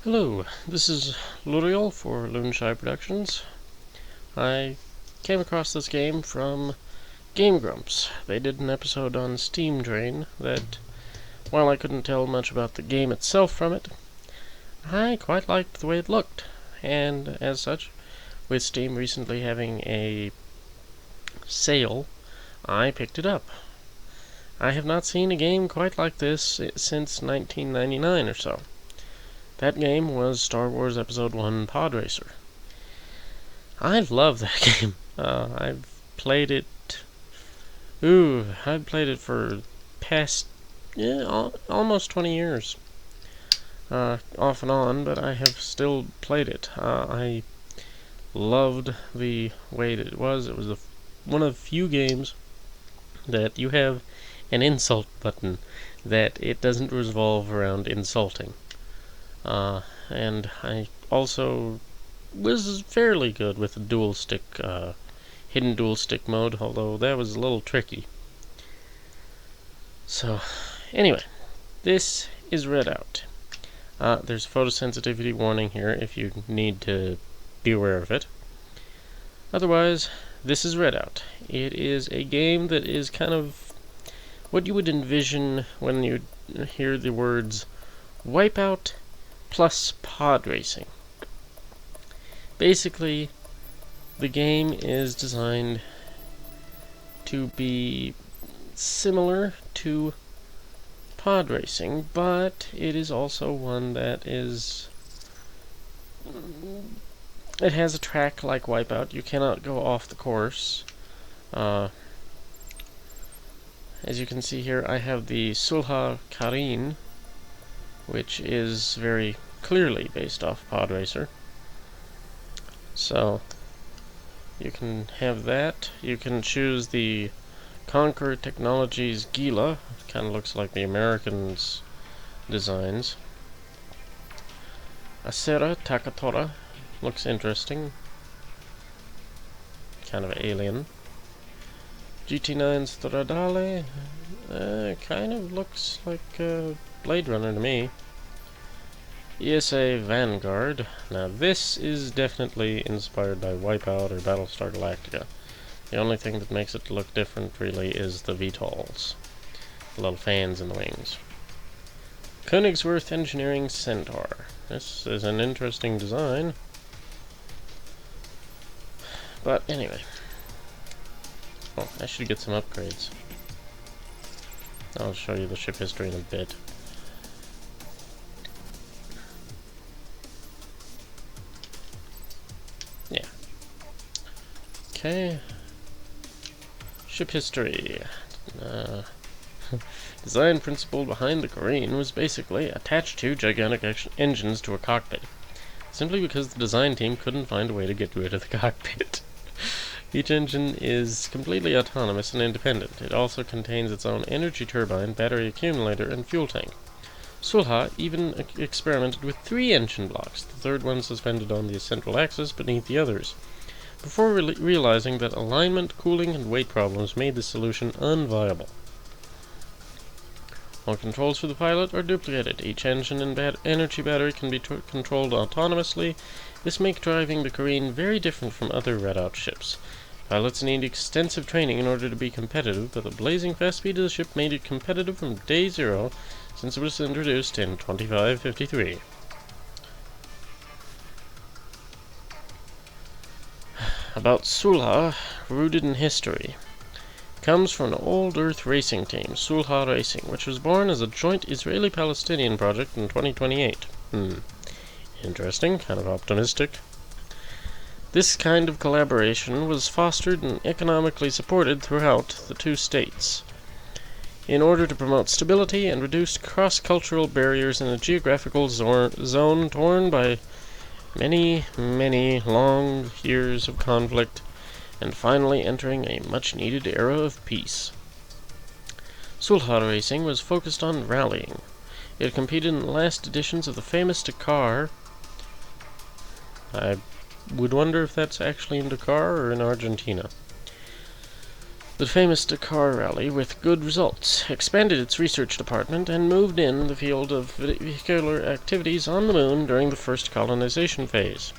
Hello, this is L'Oreal for Loonshy Productions. I came across this game from Game Grumps. They did an episode on Steam Drain that, while I couldn't tell much about the game itself from it, I quite liked the way it looked. And as such, with Steam recently having a sale, I picked it up. I have not seen a game quite like this since 1999 or so. That game was Star Wars Episode 1 Podracer. I love that game. I've played it... I've played it for past... almost 20 years. Off and on, but I have still played it. I loved the way that it was. It was one of the few games that you have an insult button that it doesn't revolve around insulting. And I also was fairly good with the dual stick, hidden dual stick mode, although that was a little tricky. So, anyway, this is Redout. There's a photosensitivity warning here if you need to be aware of it. Otherwise, this is Redout. It is a game that is kind of what you would envision when you hear the words Wipeout plus Podracing. Basically, the game is designed to be similar to Podracing, but it is also one that is... It has a track like Wipeout. You cannot go off the course. As you can see here, I have the Sulha Karin, which is very clearly based off Podracer. So, you can have that. You can choose the Conquer Technologies Gila. Kind of looks like the Americans' designs. Acera Takatora. Looks interesting. Kind of alien. GT9 Stradale. Kind of looks like Blade Runner to me. ESA Vanguard. Now this is definitely inspired by Wipeout or Battlestar Galactica. The only thing that makes it look different really is the VTOLs. The little fans in the wings. Königsworth Engineering Centaur. This is an interesting design. But anyway. Oh, I should get some upgrades. I'll show you the ship history in a bit. Yeah. Okay. Ship history. Design principle behind the Kareen was basically attach two gigantic engines to a cockpit, simply because the design team couldn't find a way to get rid of the cockpit. Each engine is completely autonomous and independent. It also contains its own energy turbine, battery accumulator, and fuel tank. Sulha even experimented with 3 engine blocks, the third one suspended on the central axis beneath the others, before realizing that alignment, cooling, and weight problems made the solution unviable. All controls for the pilot are duplicated. Each engine and energy battery can be controlled autonomously. This makes driving the Kareen very different from other Redout ships. Pilots need extensive training in order to be competitive, but the blazing fast speed of the ship made it competitive from day zero, since it was introduced in 2553. About Sulha, rooted in history. Comes from an old Earth racing team, Sulha Racing, which was born as a joint Israeli-Palestinian project in 2028. Interesting, kind of optimistic. This kind of collaboration was fostered and economically supported throughout the two states, in order to promote stability and reduce cross-cultural barriers in a geographical zone torn by many, many long years of conflict, and finally entering a much-needed era of peace. Sulha Racing was focused on rallying. It competed in the last editions of the famous Dakar. I would wonder if that's actually in Dakar or in Argentina. the famous Dakar rally with good results, expanded its research department, and moved in the field of vehicular activities on the moon during the first colonization phase.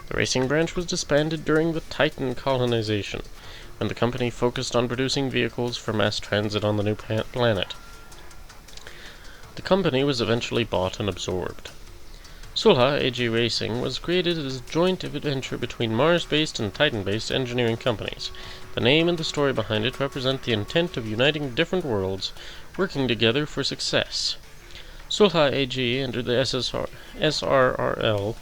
The racing branch was disbanded during the Titan colonization, when the company focused on producing vehicles for mass transit on the new planet. The company was eventually bought and absorbed. Sulha AG Racing was created as a joint venture between Mars-based and Titan-based engineering companies. The name and the story behind it represent the intent of uniting different worlds, working together for success. Sulha AG entered the SRRL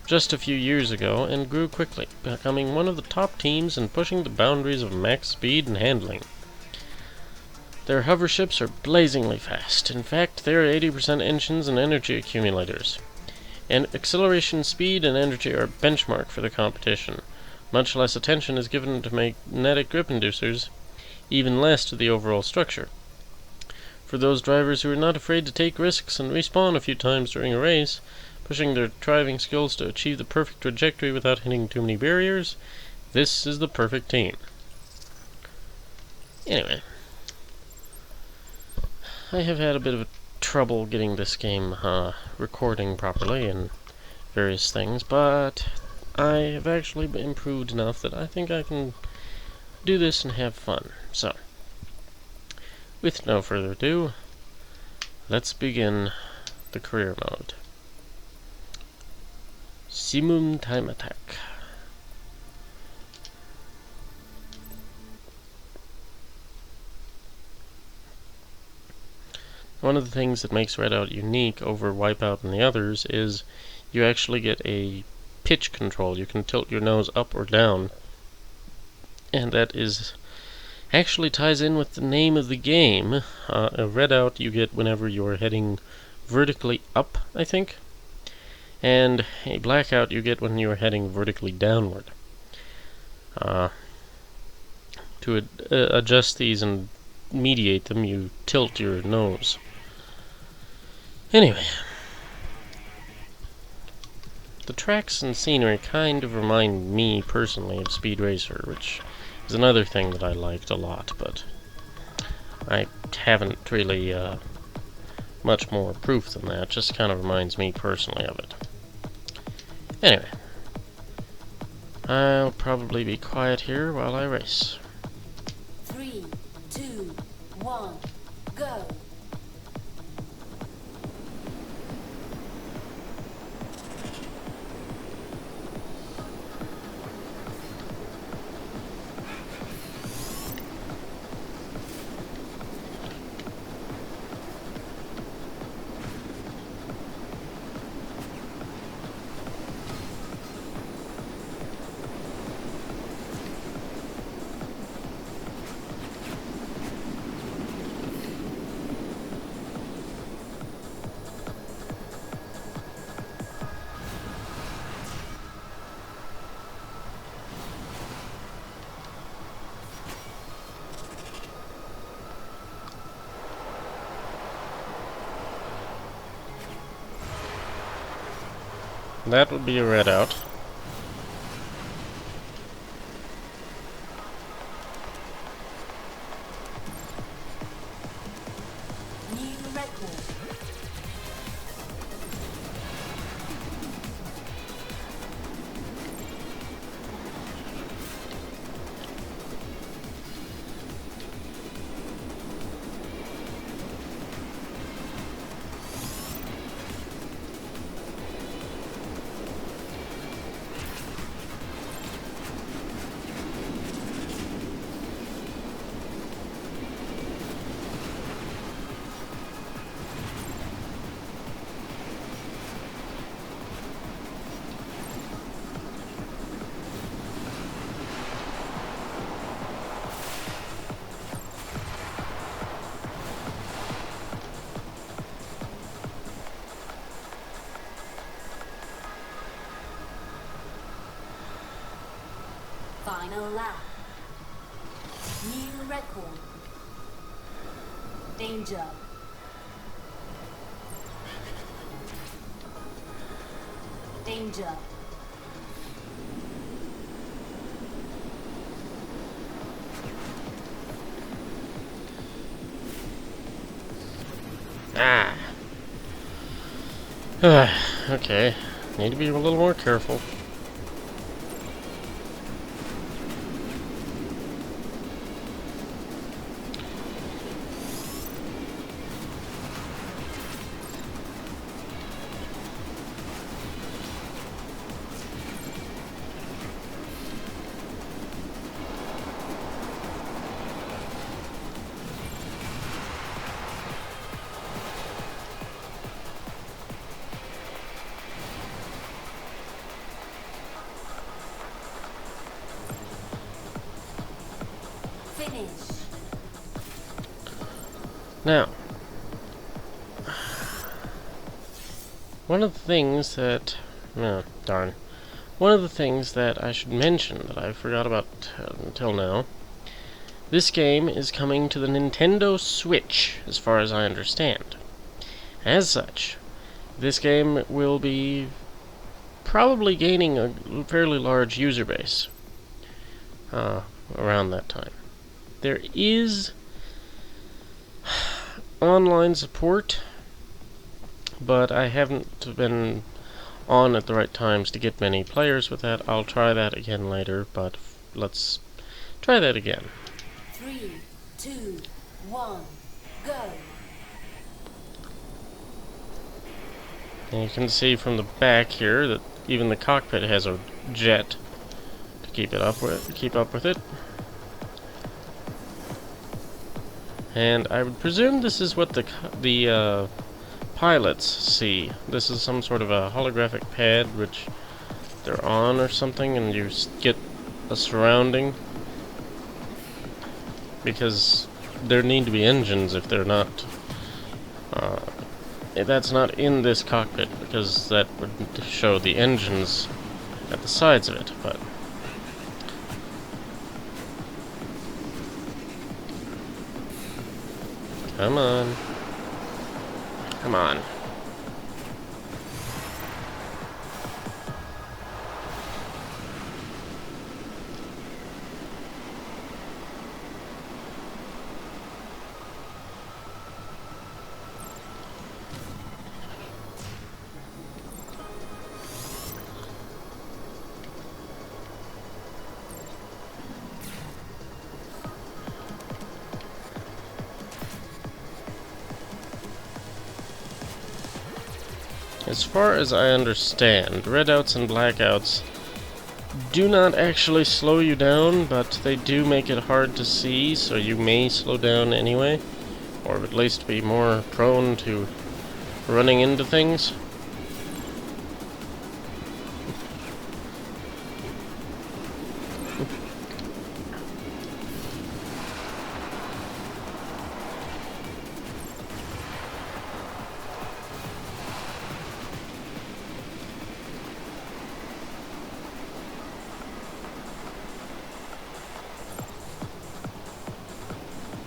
just a few years ago and grew quickly, becoming one of the top teams and pushing the boundaries of max speed and handling. Their hover ships are blazingly fast. In fact, they are 80% engines and energy accumulators. And acceleration, speed, and energy are a benchmark for the competition. Much less attention is given to magnetic grip inducers, even less to the overall structure. For those drivers who are not afraid to take risks and respawn a few times during a race, pushing their driving skills to achieve the perfect trajectory without hitting too many barriers, this is the perfect team. Anyway, I have had a bit of trouble getting this game recording properly and various things, but I have actually improved enough that I think I can do this and have fun. So, with no further ado, let's begin the career mode. Simum time attack. One of the things that makes Redout unique over Wipeout and the others is you actually get a pitch control. You can tilt your nose up or down, and that is actually ties in with the name of the game. A Redout you get whenever you're heading vertically up, I think, and a blackout you get when you're heading vertically downward. To adjust these and mediate them, you tilt your nose. Anyway, the tracks and scenery kind of remind me personally of Speed Racer, which is another thing that I liked a lot, but I haven't really much more proof than that. Just kind of reminds me personally of it. Anyway, I'll probably be quiet here while I race. 3, 2, 1, go! That would be a Redout. New record. Final lap. New record. Danger. Danger. Ah. Okay. Need to be a little more careful. Finish. Now, one of the things that... Oh, darn. One of the things that I should mention that I forgot about until now. This game is coming to the Nintendo Switch, as far as I understand. As such, this game will be probably gaining a fairly large user base around that time. There is online support, but I haven't been on at the right times to get many players with that. I'll try that again later, but let's try that again. 3, 2, 1, go. And you can see from the back here that even the cockpit has a jet to keep up with it. And I would presume this is what the pilots see. This is some sort of a holographic pad which they're on or something, and you get a surrounding. Because there need to be engines if they're not. That's not in this cockpit, because that would show the engines at the sides of it, but... Come on. Come on. As far as I understand, redouts and blackouts do not actually slow you down, but they do make it hard to see, so you may slow down anyway, or at least be more prone to running into things.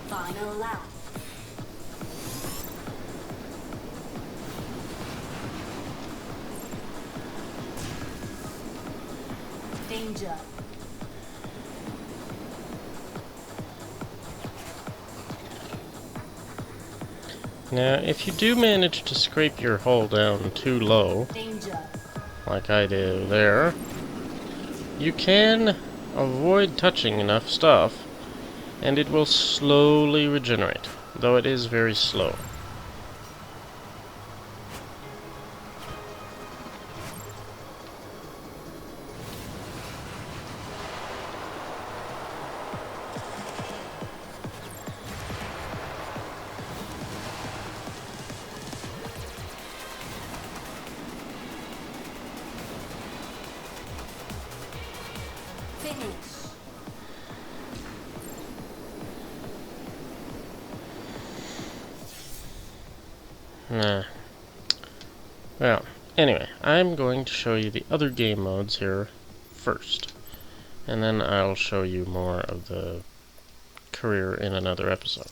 Final lap. Danger. Now, if you do manage to scrape your hull down too low, Danger. like I do there, you can avoid touching enough stuff, and it will slowly regenerate, though it is very slow. Finish. Well, anyway, I'm going to show you the other game modes here first, and then I'll show you more of the career in another episode.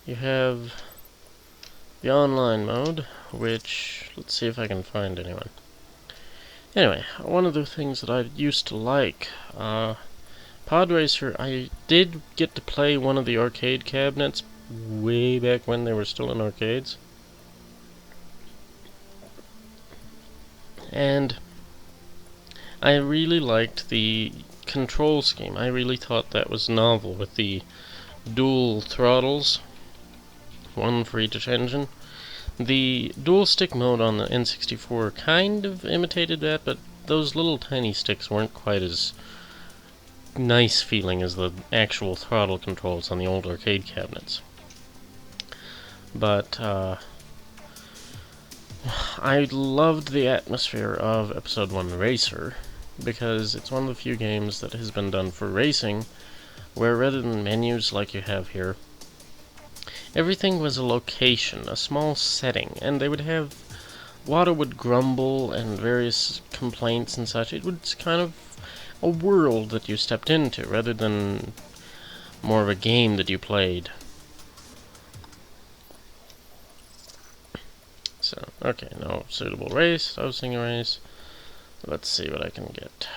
You have the online mode, which, let's see if I can find anyone. Anyway, one of the things that I used to like Podracer, I did get to play one of the arcade cabinets way back when they were still in arcades. And I really liked the control scheme. I really thought that was novel with the dual throttles, one for each engine. The dual stick mode on the N64 kind of imitated that, but those little tiny sticks weren't quite as nice feeling as the actual throttle controls on the old arcade cabinets. But I loved the atmosphere of Episode 1 Racer, because it's one of the few games that has been done for racing, where rather than menus like you have here, everything was a location, a small setting, and they would have water would grumble and various complaints and such. It was kind of a world that you stepped into, rather than more of a game that you played. So, okay, no suitable race, hosting a race. Let's see what I can get.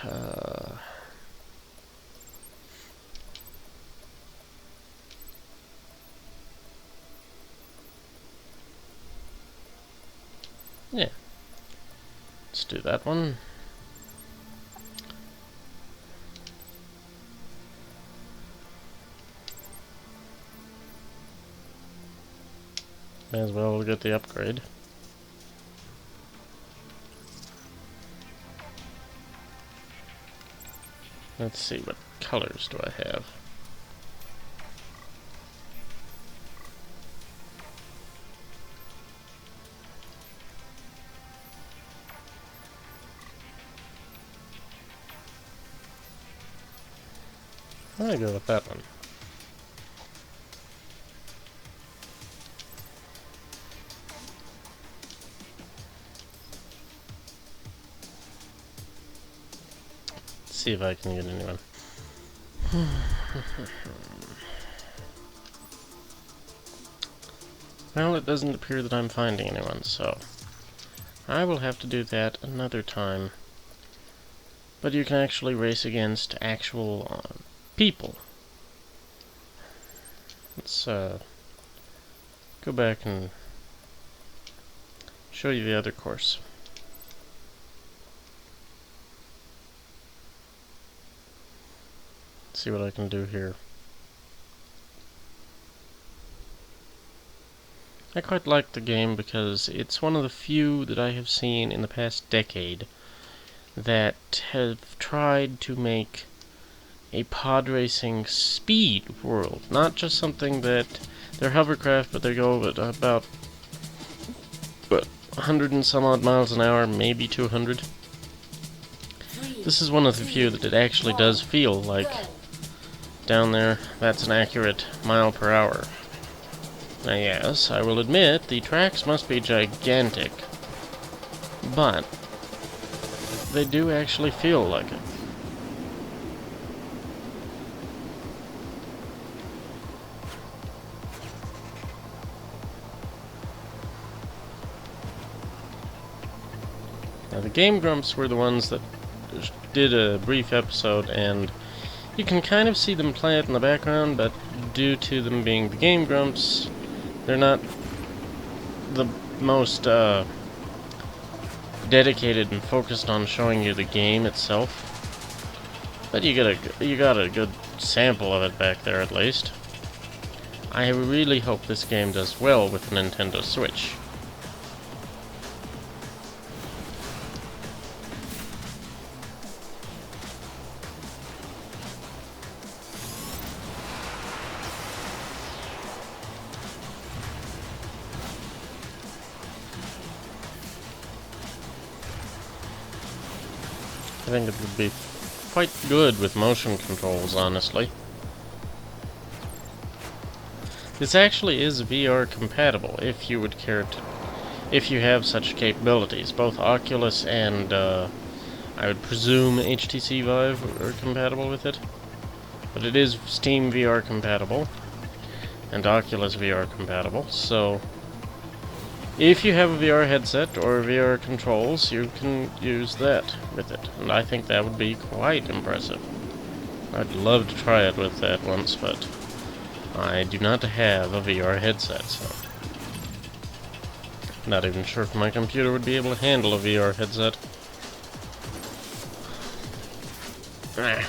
Yeah. Let's do that one. May as well get the upgrade. Let's see, what colors do I have? I'm gonna go with that one. See if I can get anyone. Well, it doesn't appear that I'm finding anyone, so I will have to do that another time. But you can actually race against actual people. Let's go back and show you the other course. See what I can do here. I quite like the game because it's one of the few that I have seen in the past decade that have tried to make a pod racing speed world. Not just something that they're hovercraft, but they go at about 100 and some odd miles an hour, maybe 200. This is one of the few that it actually does feel like down there, that's an accurate mile per hour. Now yes, I will admit, the tracks must be gigantic, but they do actually feel like it. Now the Game Grumps were the ones that did a brief episode, and you can kind of see them play it in the background, but due to them being the Game Grumps, they're not the most dedicated and focused on showing you the game itself. But you got a good sample of it back there at least. I really hope this game does well with the Nintendo Switch. I think it would be quite good with motion controls, honestly. This actually is VR compatible, if you would care to, if you have such capabilities. Both Oculus and, I would presume HTC Vive are compatible with it. But it is Steam VR compatible, and Oculus VR compatible, so if you have a VR headset or VR controls, you can use that with it, and I think that would be quite impressive. I'd love to try it with that once, but I do not have a VR headset, so not even sure if my computer would be able to handle a VR headset. Ah.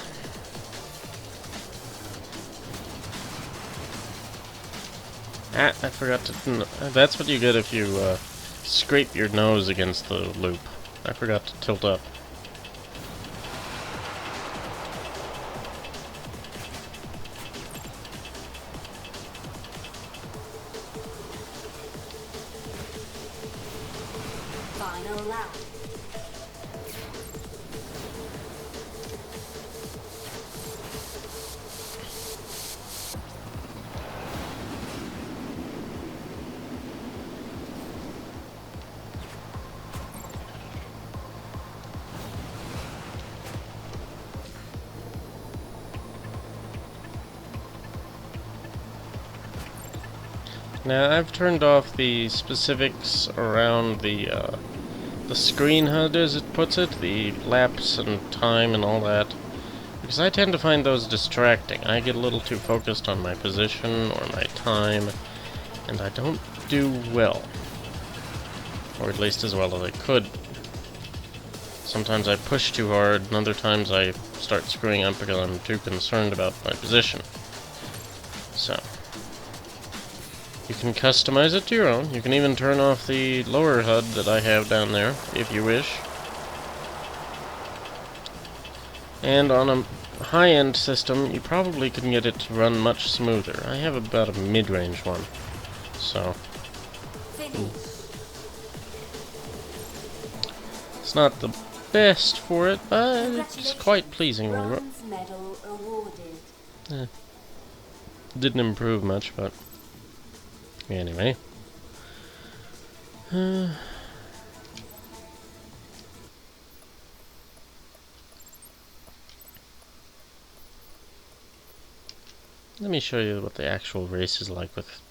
I forgot to... That's what you get if you scrape your nose against the loop. I forgot to tilt up. Final lap. Now, I've turned off the specifics around the screen HUD, as it puts it, the laps and time and all that, because I tend to find those distracting. I get a little too focused on my position or my time, and I don't do well. Or at least as well as I could. Sometimes I push too hard, and other times I start screwing up because I'm too concerned about my position. So, you can customize it to your own. You can even turn off the lower HUD that I have down there, if you wish. And on a high-end system, you probably can get it to run much smoother. I have about a mid-range one, so it's not the best for it, but it's quite pleasing. Bronze medal awarded. Didn't improve much, but anyway. Let me show you what the actual race is like with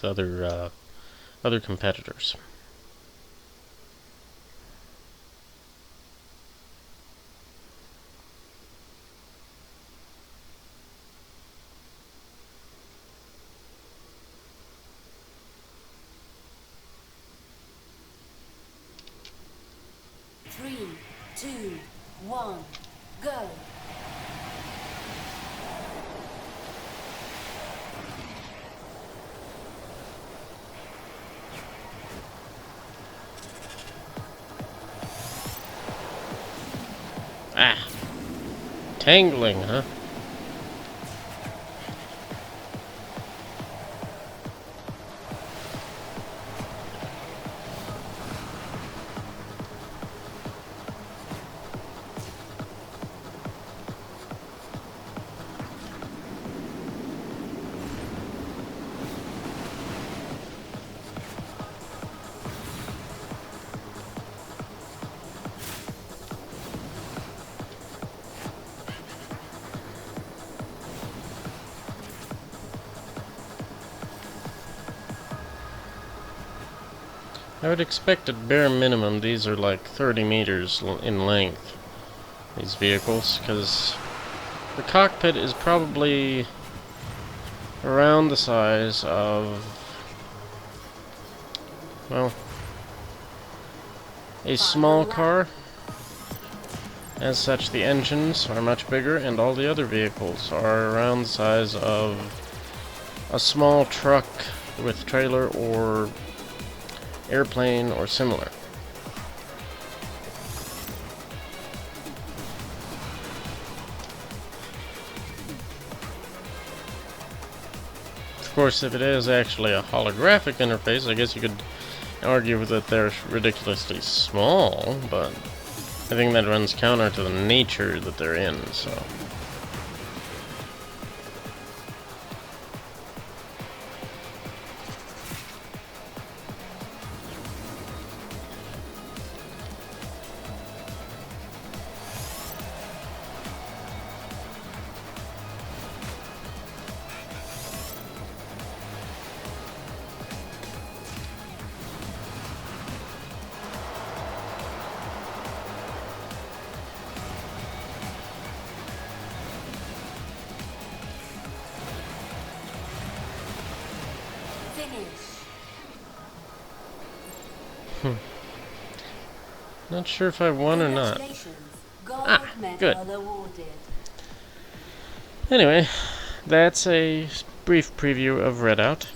other competitors. Three, two, one, go. Ah! Tangling, huh? I would expect at bare minimum these are like 30 meters in length, these vehicles, because the cockpit is probably around the size of, well, a small car. As such, the engines are much bigger, and all the other vehicles are around the size of a small truck with trailer or airplane or similar. Of course, if it is actually a holographic interface, I guess you could argue that they're ridiculously small, but I think that runs counter to the nature that they're in, so. Finish. Not sure if I won or not. Congratulations. Gold medal Good. awarded. Anyway, that's a brief preview of Redout.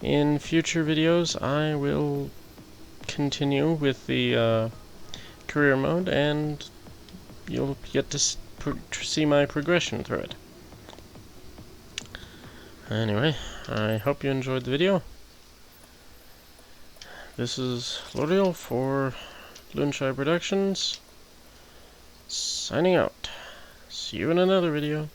In future videos, I will continue with the career mode, and you'll get to see my progression through it. Anyway, I hope you enjoyed the video. This is L'Oreal for Loonshy Productions, signing out. See you in another video.